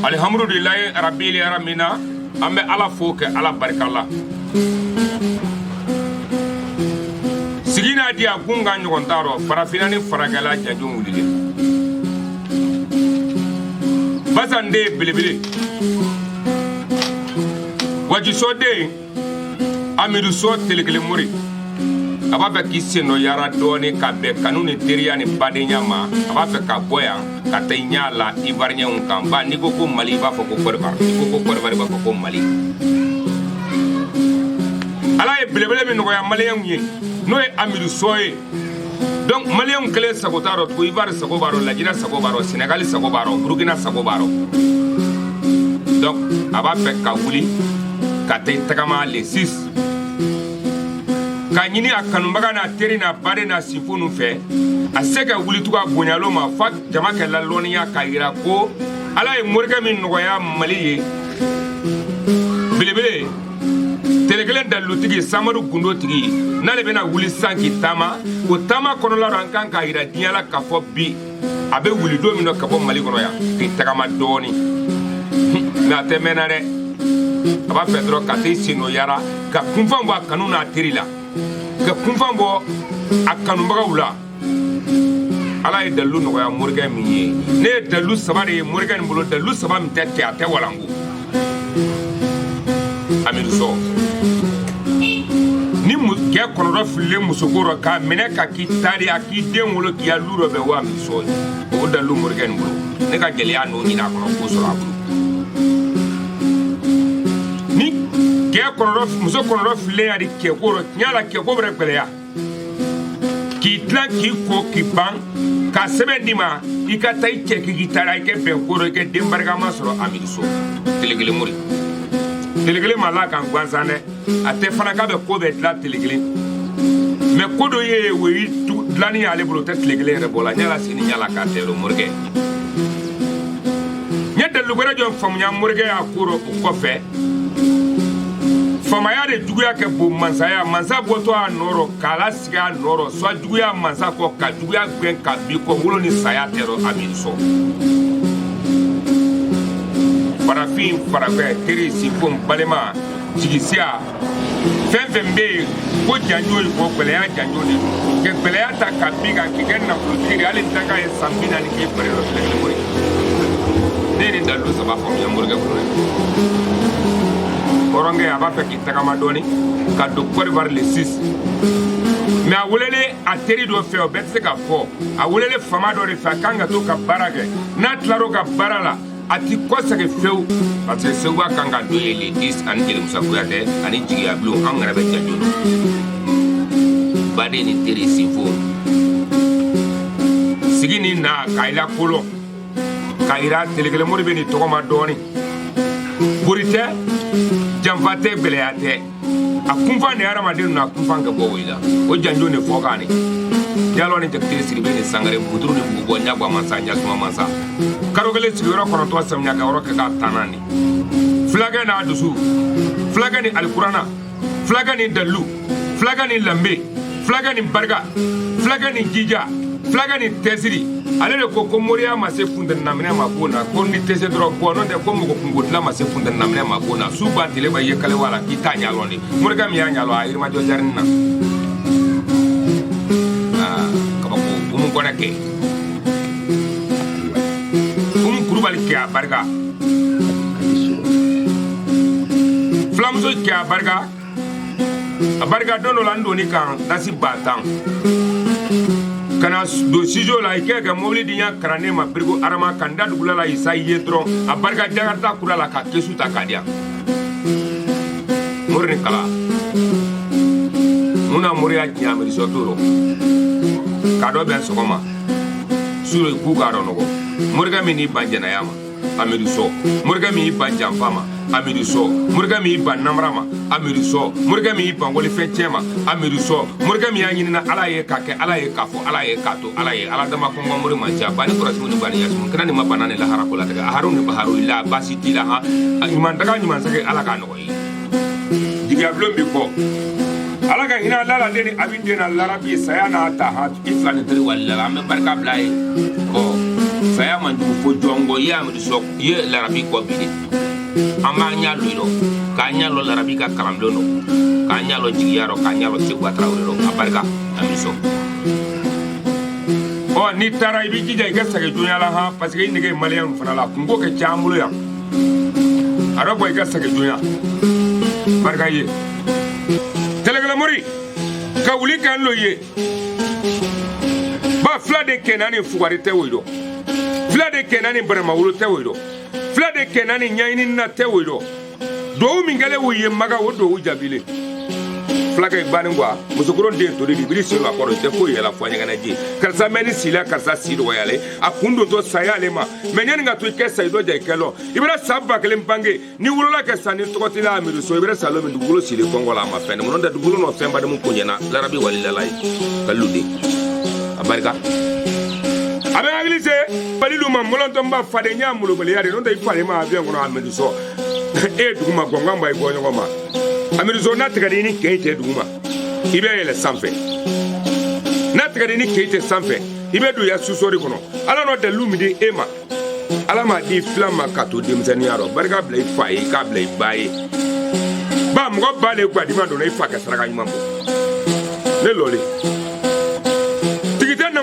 alhamdulillahi rabbil alamin ambe ala foke ala barkalla sigina dia gunga nyogon taro farafina ni faragala janjo wulile basande bilibili waji sode amiru so telegele muri aba be kiseno yara doni ka be kanuni teriya ni badenya ma aba be ka boya ka taynya la ibarnya un kamba ni ko mali ba fo ko korbar ni ko korbar ba ko mali ala e bilibili mi no ya maliyan yi no e amiru soye donc maliyan kele sagotaro ko ibar sagobaro la jina sagobaro senegal sagobaro burkina sagobaro donc aba be ka wuli ka tay tagama le 6 ka ñini a kanubaga na teri na bare na sifunu fe a se ka wuli tuga bonyalo ma fa jama ke la loniya ka yira ko ala ye morga min nogoya mali ye belebele telegelen dalutigi samaru gundo tigi nale bena wuli sanki tama o tama kono la ran kan ka yira diala ka fo bi abe wuli do min no ka bo mali kono ya ki tagama doni na temena re aba pedro ka te sino yara ka kunfan bo kanuna teri la ka kunfan bo akanubaga wula ala ye dalu nogoya morga min ye ne dalu saba de morga ni bolo dalu saba min tɛ kɛ a tɛ walangu amiru so ni kɛ kɔnɔdɔ fililen musokoro k'a minɛ ka k'i tari a k'i den wolo k'i ya lu dɔ bɛ wa amiru so o dalu morga ni bolo ne ka gɛlɛya n'o ɲini a kɔnɔ k'o sɔrɔ a bolo ni kɛ muso kɔnɔdɔ fililen ya di kɛkoro tiɲɛ la kɛko bɛ gɛlɛya k'i dilan k'i ko k'i ban ka sɛbɛn di ma i ka taa i cɛ k'i taara i kɛ bɛn koro i kɛ den barikama sɔrɔ amiru so telegele muri telegele ma la kan gansan dɛ a tɛ fana k'a bɛ ko bɛɛ dilan telegele mɛ ko dɔ ye o yi dilanni y'ale bolo o tɛ telegele yɛrɛ bɔ la ɲala sini ɲala k'a tɛlo morikɛ n ye dalilu wɛrɛ jɔ faamuya morikɛ y'a koro o kɔfɛ famaya de juguya kɛ bon mansaya mansa bɔtɔ a nɔrɔ k'a lasigi a nɔrɔ soit juguya mansa kɔ ka juguya gɛn ka bi kɔ wolo ni saya tɛrɔ amiru so farafin farafɛ teri sifon balema jigisiya fɛn fɛn bɛ yen ko janjo ye ko gɛlɛya janjo de kɛ gɛlɛya ta ka bin kan k'i kɛ nafolotigi hali n ka ye san 40 k'e pere dɔ filɛ mori ne ye nin dalilu saba faamuya morikɛ bolo dɛ hɔrɔnkɛ a b'a fɛ k'i tagama dɔɔni ka don Côte d'Ivoire le 6 mais a welele a teri dɔ fɛ o bɛɛ tɛ se ka fɔ a welele fama dɔ de fɛ a kan ka to ka baara kɛ n'a tilar'o ka baara la a ti kɔsɛgɛ fewu parce que Seguba kan ka don ye le 10 ani Jelimusa Kuyatɛ ani Jigiya Bulon an yɛrɛ bɛ janjo la baden ni teri sinfo sigi ni na k'a i lakolon k'a yira telegele mori bɛ nin tɔgɔma dɔɔni bori tɛ janfa tɛ gɛlɛya tɛ a kunfan de hadamaden na kunfan ka bɔ o la o janjo ne fɔ kan ne jalo ni jakite siribe ni sangare buturu ni bugɔ ɲagwa mansa ɲasuma mansa karo kelen sigiyɔrɔ 9 samiya ka yɔrɔ kɛ k'a tanna ni fulakɛ n'a dusu fulakɛ ni alikuranna fulakɛ ni dalilu fulakɛ ni lambe fulakɛ ni barika fulakɛ ni jija fulakɛ ni tɛsiri ale de ko moriya ma se funteni naminɛ ma ko na ko ni tɛ se dɔrɔn bɔ n'o tɛ ko mɔgɔ kunkodila ma se funteni naminɛ ma ko na su ban tile ba ye kale wala k'i t'a ɲalɔn de morikɛ min y'a ɲalɔn a yirimajɔ jarini na kabako umu kɔnɛ kɛ umu kurubali kɛ a barika filamuso kɛ a barika don dɔ la n doni kan dasi ba tan kana do sijo la ike ka mobili dinya karane ma birgo arama kanda dugula la isa ye dron a barika jagarta kura la ka kesu ta kadia morin kala muna moriya nyamri sotoro kado ben sokoma suru ku garo nogo morga mini banjana yama amiru so morga mi banjam fama amiru so morga mi ban namrama amiru so morga mi ban woli fenchema amiru so morga mi yanyi na ala ye kake ala ye kafo ala ye kato ala ye ala dama ko ngomori mancha bani korasi ni bani yasum kana ni mabana ne la harako la daga harun ni baharu illa basiti la ha nyuman daga nyuman sake ala ka no yi diga blom bi ko ala ka hina lala deni abinde na larabi sayana ta ha ifla ni tari walla ambe barka blay ko saya man du fo jongo ya mi so ye larabi ko bi ama nya lo ka nya lo larabi ka kalam lo no ka nya lo jigiyaro ka nya lo ci gwatra lo abarka ami so o ni tara ibi jija ga sage dunya la ha parce que ni ge malian fana la kungo ke chambulo ya aro boy ga sage dunya barka ye telegala mori ka wuli kan lo ye ba fla de kenani fuwari te woido fla de kenani barama wulo te woido fla de kenani nyaini na te woido do mingale wuye maga wodo wujabile fla ka baningwa musukuron de to di biri silo akoro te ko yela fo nyanga naji karsa meni sila karsa sido wayale akundo to sayale ma menyani nga to ke saydo jay kelo ibra sabba kele mpange ni wulola ke sani to kotila amiru so ibra salo mi dugulo sile kongo la ma fene mo nda dugulo no femba de mo kunyana larabi walilalai kaludi abarika abe anglise balilu ma molonto mba fade nya mulo bele yare non dai fare ma abian kono amiru so e duguma gonga mba ibo nyongo ma amiru so na tigadi ni kete duguma ibe yele sanfe na tigadi ni kete sanfe ibe du ya susori kono ala no de lumidi ema ala ma di flama kato demzaniaro barika blay fayi ka blay bayi ba mo ba le gwa di ma do na ifa ka saraka nyambo le loli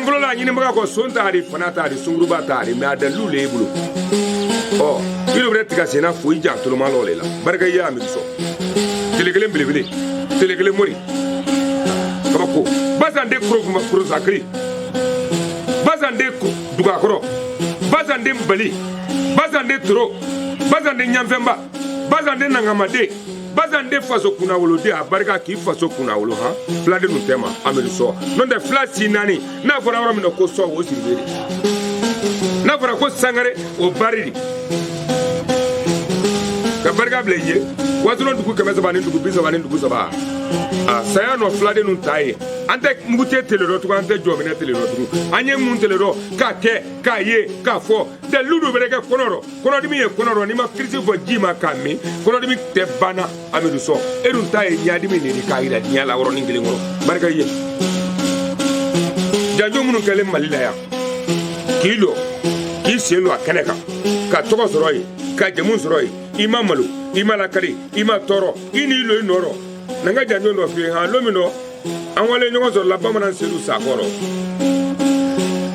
ngolo la nyini maka ko sonta ari fanata ari sunguruba ta ari me adalu le bulu oh ilo bre tika sena fo ija to ma lole la barka ya mi so telegele mbele telegele mori kabako bazande kro zakri bazande ko duga kro bazande mbali bazande tro bazande nyamfemba bazande nangamade bazande faso kuna wolode abarika ki faso kuna wolo ha flade no tema amelu so non de flasi nani na fora wora mi no ko so wo siribere na fora ko sangare o bariri ka barika bleye wazuno duku kemeza bani duku biza bani duku saba saya no flade no taye ante mugute telero to ante jomene telero to anye mun telero ka ke ka ye ka fo de ludu bereke konoro dimi ye konoro ni ma krisi fo jima kami kono dimi te bana amedu so erun taye nyaadi mi ni ka ida nyala woro ni ngeli ngoro barka ye janjo mun kele malila ya kilo ki selo akaneka ka toko soroi ka jamun soroi ima malu ima lakari ima toro ini lo inoro nanga janjo no fi ha lomino anwale nyongo zo la bamana selu sakoro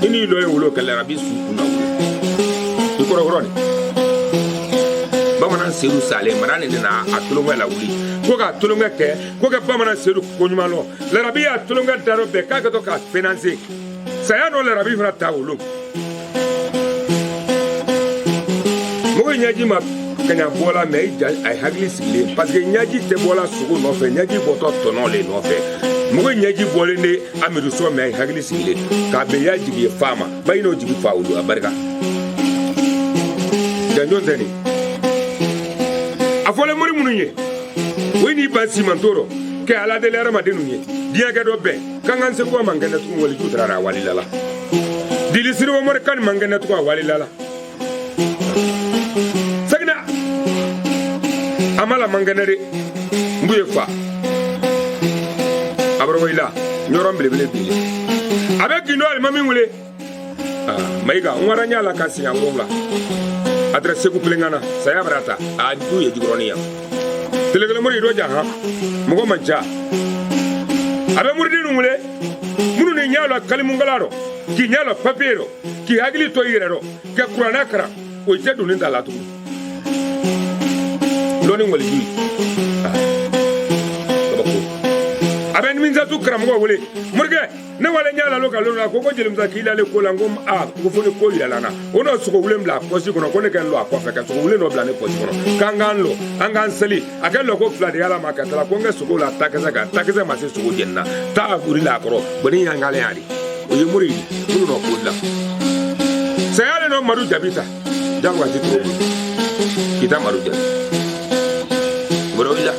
ini lo e wulo kala rabi su kuna wulo ikoro horoni bamana selu sale marane na atulunga la wuli ko ka tulunga ke ko ka bamana selu konyuma lo la rabi atulunga daro be ka to ka financer saya no la rabi fara ta wulo mo nyaji ma kanya bola me ay hagli sile parce que nyaji te bola sugo no fe nyaji boto tono le no fe mo nyaji bolé ne amiru so me ay hagli sile ka be ya jigi fama bayino jigi fawulu abarka janjo tani afole mori mununye weni basi mantoro ke ala de lera madinunye dia ga do be kangan se ko mangana tu wali tutrara walilala dilisiri wo mori kan mangana tu walilala amala manganere mbuye fa abroila nyorom blebele bi avec une heure mami wule maiga ngwara nyala kasi ya ngomla adresse ku plengana saya brata a du ye jigroniya telegele mori do jaha mugo manja abe murdinu wule munu ne nyala kalimungalaro ki nyala papiero ki agli to yirero ke kurana kara o jedu ninda latu loni ngoli bi aben minza tu kram go wole murge ne wala nyala lo kalon la ko ko jelim za kila le ko la ngom ko fone ko yala na ono suko wulem la ko si kono ko ne kan lo akwa feka suko wule no bla ne ko si kono kangan lo angan seli akan lo ko flade yala makata ko nge suko la takaza ma se suko jenna ta guri la koro bani yangale yari o ye muri muru no ko la sayale no maru jabita jangwa ti to kita maru jabita boroila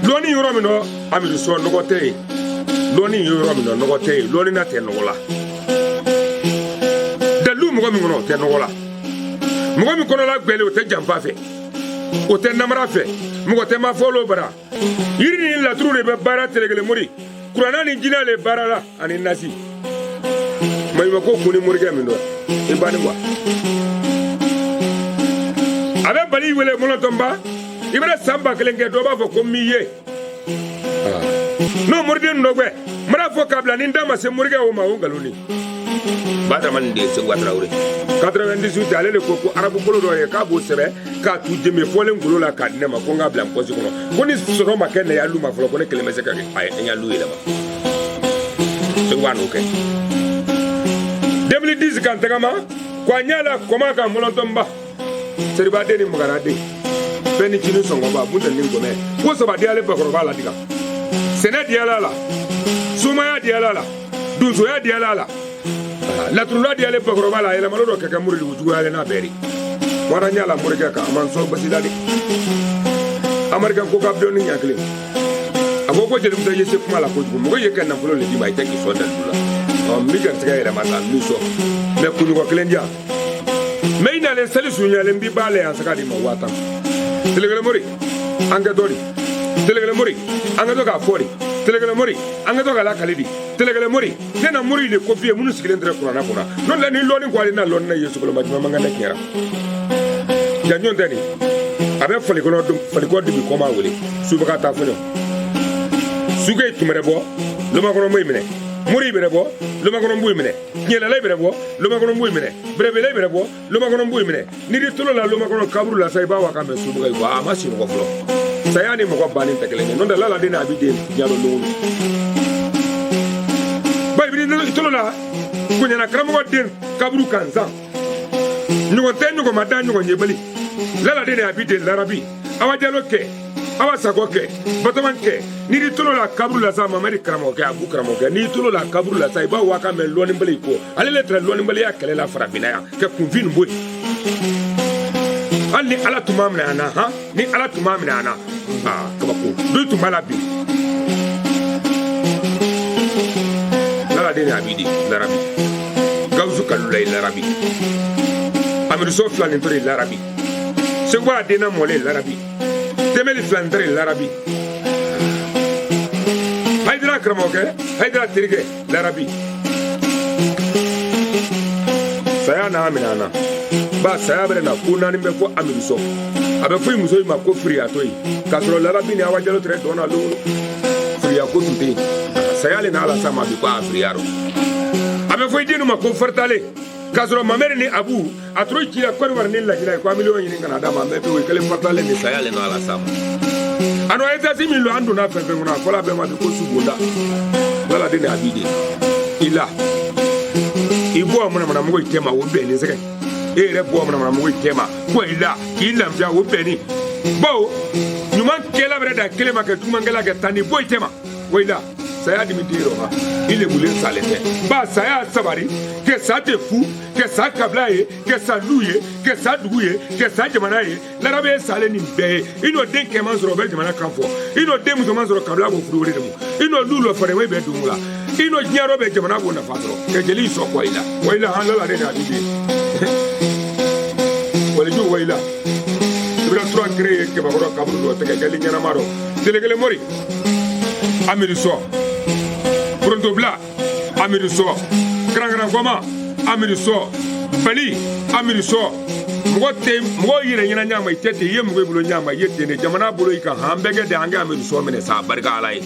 loni yoro mi no amiru so no gote loni yoro mi no gote loni na te no la de lu mo mi no te no la mo mi kono la gbele o te jampa fe o te namara fe mo gote ma folo bara yiri ni la tru ne be bara telegele muri kurana ni jina le bara la ani nasi mai ma ko kuni morikɛ min don i bani quoi a bɛ bali wele mɔlɔtɔnba i bɛna san 1000 kɛ dɔ b'a fɔ ko m'i ye n'o moriden dɔ gbɛ n bɛna fɔ k'a bila ni n da ma se morikɛ o ma o nkalon de Badara de Segu Traoré 98 ale de ko arabu kolo dɔ ye k'a b'o sɛbɛ k'a tu jɛmɛ fɔlen ngolo la k'a di ne ma ko n k'a bila n poche kɔnɔ ko ni sɔrɔ ma kɛ ne y'a lu ma fɔlɔ ko ne kelen bɛ se ka kɛ n y'a lu yɛlɛma Segu b'a n'o kɛ 2010 kan tagama ko a ɲɛ la kɔma kan mɔlɔtɔnba Seribaden ni Magaraden bɛɛ ni cini sɔngɔba bunte ni ngɔmɛ ko saba di ale bakɔrɔba la diga sɛnɛ di ala la sumaya di ala la donsoya di ala la laturula di ale bakɔrɔba la yɛlɛmalo dɔ kɛ kɛ muridi juguya ale n'a bɛɛ wara ɲa la morikɛ kan a man sɔn basida de Amerikɛn ko ka bulon ni ɲɛ kelen a ko jelimusa ye se kuma la kojugu mɔgɔ ye kɛ nafolo le di ma i tɛ k'i sɔn dalilu la n bɛ garisɛgɛ yɛlɛma ta n b'i sɔn mɛ kunɲɔgɔn kelen diya mɛ i nalen seli suɲɛlen bi b'ale yan saga di ma 5000 Telekele Mori an kɛ dɔ di Telekele Mori an kɛ to k'a fɔ di Telekele Mori an kɛ to k'a lakali di Telekele Mori ne na Mori de kofiye minnu sigilen tɛ kuranna kunna n'o tɛ ni lɔni ko ale na lɔni na ye sogoloma juma man kan ne tiɲɛra janjɔn tɛ nin a bɛ falikɔ dibi kɔma wele subaga taa fɔɲɔ suge tumɛrɛ bɔ lomakɔnɔmo minɛ Mori bɛrɛ bɔ lomakɔnɔmo minɛ ɲɛlɛla bɛrɛ bɔ lomakɔnɔmo minɛ bɛrɛbɛlɛ bɛrɛ bɔ lomakɔnɔmo minɛ ni di tolo la lomakɔnɔ kaburu la sa i b'a wa ka mɛ subaga yi wa a ma si mɔgɔ fɔlɔ saya ni mɔgɔ bannen tɛ kelen ye n'o tɛ laladen n'a bɛ den ɲalo logo ba i bɛ tolo la kuɲana karamɔgɔ den kaburu kansan ɲɔgɔn tɛ ɲɔgɔn ma da ɲɔgɔn ye bali laladen n'a bɛ den larabi awa jalo kɛ awa sago kɛ bataman kɛ ni di tolo la kaburu la sa mamari karamɔgɔkɛ abu karamɔgɔkɛ ni tolo la kaburu la sa i b'a wa ka mɛ lɔni bali ko ale le tɛ lɔni baliya kɛlɛ la farafinna yan kɛ kunfin boyi hali ni ala tun b'a minɛ an na han ni ala tun b'a minɛ an na kabako dɔ tun b'a la bi laladen n'a b'i di larabi Gawusu Kalula ye larabi Amidu So filanintɔ ye larabi Segu Adena Mɔle ye larabi Temeli filanintɔ ye larabi Hayidara karamɔgɔkɛ Hayidara terikɛ larabi saya n'a minɛ an na ba saya bɛ na ko naani bɛ fɔ Amidu So a bɛ fɔ muso in ma ko firiyatɔ ye k'a sɔrɔ larabi ni awa jalo tɛrɛ dɔnna lo firiyako tun tɛ yen saya le n'ala sa ma bi ko a firiyarɔ a bɛ fɔ den ma ko faritale k'a sɔrɔ mamɛri ni abu a tora ci la Côte d'Ivoire ni lajira ye ko 1 million ɲini ka na d'a ma mɛ bi o ye kelen faritale ni saya le n'ala sa ma a n'o états min lo an donna fɛn fɛn kɔnɔ a fɔra bɛɛ ma bi ko subonda laladen de a b'i de i la i bɔ manamanamugu in tema o bɛn ni sɛgɛ e yɛrɛ bɔ manamanamugu in tema ko i la k'i lafiya o bɛn ni bawo ɲuman kɛla bɛrɛ da kelen ma kɛ jugumankɛla kɛ tan ni bɔ i tema o i la saya dimi tɛ yɔrɔ ma i lebulen salen tɛ ba saya sabari kɛ sa tɛ fu kɛ sa kabila ye kɛ sa lu ye kɛ sa dugu ye kɛ sa jamana ye larabe ye salen nin bɛɛ ye i n'o den kɛman sɔrɔ o bɛ jamana kan fɔ i n'o den musoman sɔrɔ kabila b'o furu o de mu i n'o lu lɔ fɛrɛmɛ bɛ dugu la i n'o diɲɛ dɔ bɛ jamana b'o nafa sɔrɔ kɛ jeli sɔn kɔ i la han lala de n'a di den waliju wa i la i bɛna tura kere ye kɛbakɔrɔ kaburu dɔ tɛgɛ jali ɲɛnama dɔ Telekele Mori Amidu So Forontobila Amidu So Karankarakɔma Amidu So Bali Amidu So mɔgɔ yɛrɛ ɲɛna ɲama i tɛ ten i ye mɔgɔ i bolo ɲama i ye ten de jamana bolo i kan an bɛɛ kɛ de an kɛ Amidu So minɛ sa barika ala ye